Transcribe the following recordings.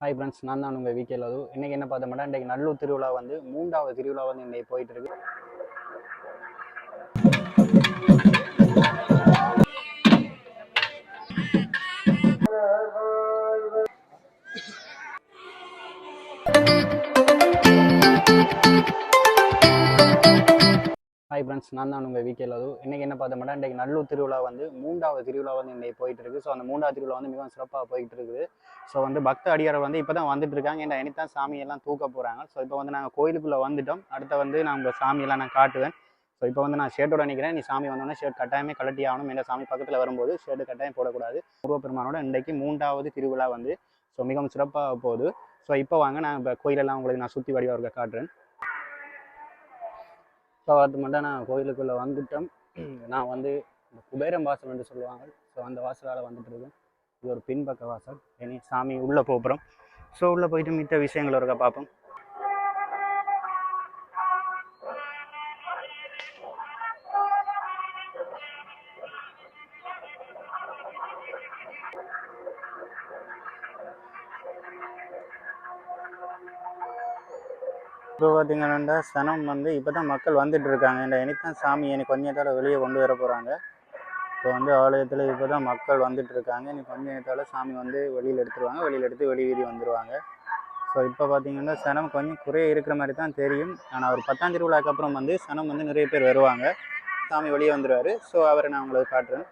Hi friends, நான் தான் உங்கள் விகே லது. இன்றைக்கி என்ன பார்த்தோம்னா, இன்றைக்கி நல்லூர் திருவிழா வந்து 3வது திருவிழா வந்து இன்றைக்கி போயிட்டு இருக்கு. ஹாய் ஃப்ரெண்ட்ஸ், நான் தான் உங்கள் விகே லது. இன்றைக்கி என்ன பார்த்தோம்னா, இன்றைக்கி நல்லூர் திருவிழா வந்து 3வது திருவிழா வந்து இன்றைக்கி போயிட்டு இருக்கு. ஸோ அந்த 3வது திருவிழா வந்து மிகவும் சிறப்பாக போயிட்டு இருக்குது. ஸோ வந்து பக்த அடியார் வந்து இப்போ தான் வந்துட்டு இருக்காங்க. ஏன்னா இனித்தான் சாமியெல்லாம் தூக்க போகிறாங்க. ஸோ இப்போ வந்து நாங்கள் கோயிலுக்குள்ளே வந்துட்டோம். அடுத்த வந்து நான் உங்கள் சாமியெல்லாம் நான் காட்டுவேன். ஸோ இப்போ வந்து நான் ஷர்ட்டோட நிற்கிறேன். நீ சாமி வந்தோடனே ஷர்ட் கட்டாயமே கலட்டி ஆகணும். எந்த சாமி பக்கத்தில் வரும்போது ஷர்ட்டு கட்டாயம் போடக்கூடாது. முருகப்பெருமானோட இன்றைக்கு 3வது திருவிழா வந்து ஸோ மிகவும் சிறப்பாக போகுது. ஸோ இப்போ வாங்க, நான் இப்போ கோயிலெல்லாம் உங்களுக்கு நான் சுற்றி வடிவாக காட்டுறேன். இப்போ பார்த்து மட்டும் நான் கோயிலுக்குள்ளே வந்துட்டோம். நான் வந்து இந்த குபேரம் வாசல் என்று சொல்லுவாங்க. ஸோ அந்த வாசலால் வந்துட்டு இருக்கேன். இது ஒரு பின்பக்க வாசல். இனி சாமி உள்ளே போகிறோம். ஸோ உள்ளே போயிட்டு மித்த விஷயங்கள் இருக்க பார்ப்போம். இப்போ பார்த்தீங்கன்னா சனம் வந்து இப்போ தான் மக்கள் வந்துட்டு இருக்காங்க. இந்த இனித்தான் சாமி எனக்கு கொஞ்ச நேரத்தால் வெளியே கொண்டு வர போகிறாங்க. இப்போ வந்து ஆலயத்தில் இப்போ தான் மக்கள் வந்துட்டு இருக்காங்க. இன்னைக்கு கொஞ்ச நேரத்தால் சாமி வந்து வெளியில் எடுத்துருவாங்க. வெளியில் எடுத்து வெளி வீதி வந்துடுவாங்க. ஸோ இப்போ பார்த்தீங்கன்னா சனம் கொஞ்சம் குறைய இருக்கிற மாதிரி தான் தெரியும். ஆனால் ஒரு 10ஆம் திருவிழாக்கு அப்புறம் வந்து சனம் வந்து நிறைய பேர் வருவாங்க. சாமி வெளியே வந்துடுவார். ஸோ அவரை நான் உங்களுக்கு காட்டுறேன்.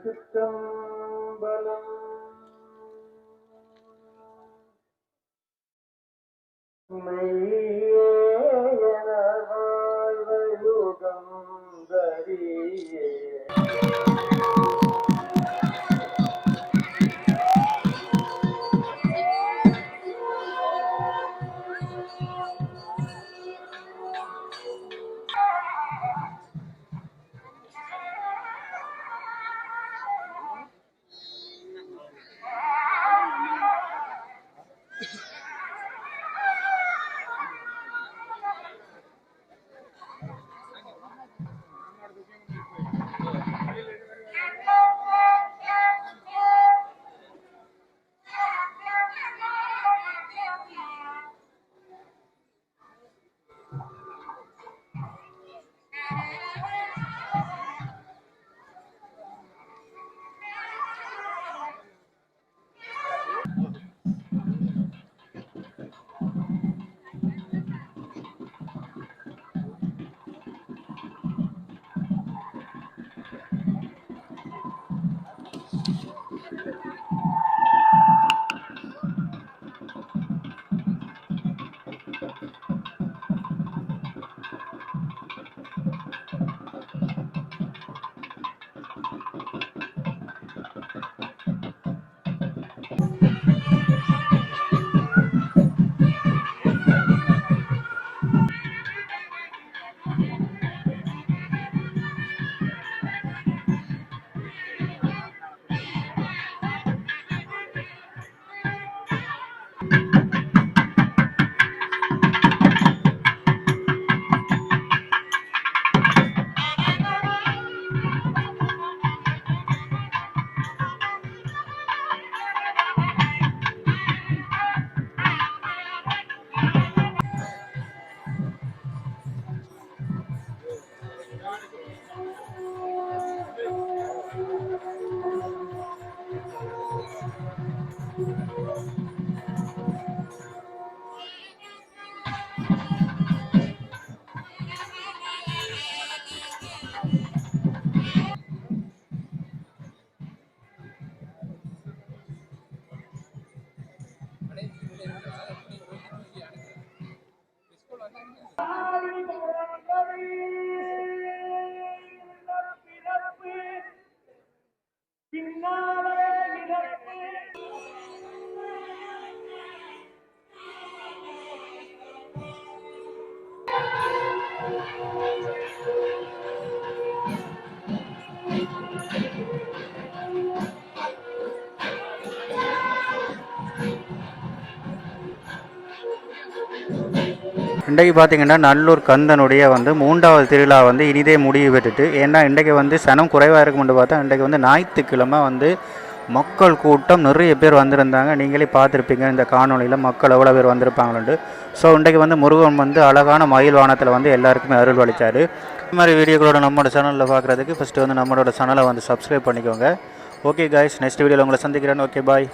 திருச்சிற்றம்பலம். மெய்யே என வாழ்வயுகம் தரியே. இன்றைக்கு பார்த்தீங்கன்னா நல்லூர் கந்தனுடைய வந்து 3வது திருவிழா வந்து இனிதே முடிவு பெற்றுட்டு. ஏன்னா இன்றைக்கு வந்து சனம் குறைவாக இருக்கும்னு பார்த்தா இன்றைக்கு வந்து ஞாயிற்றுக்கிழமை வந்து மக்கள் கூட்டம் நிறைய பேர் வந்திருந்தாங்க. நீங்களே பார்த்துருப்பீங்க இந்த காணொலியில் மக்கள் எவ்வளோ பேர் வந்திருப்பாங்கன்ட்டு. ஸோ இன்றைக்கு வந்து முருகன் வந்து அழகான மயில் வானத்தில் வந்து எல்லாருக்குமே அருள் அளித்தார். இந்த மாதிரி வீடியோக்களோட நம்மளோட சேனலில் பார்க்குறதுக்கு ஃபஸ்ட்டு வந்து நம்மளோட சேனலை வந்து சப்ஸ்கிரைப் பண்ணிக்கோங்க. ஓகே காய்ஸ், நெக்ஸ்ட் வீடியோவில் உங்களை சந்திக்கிறேன். Okay bye.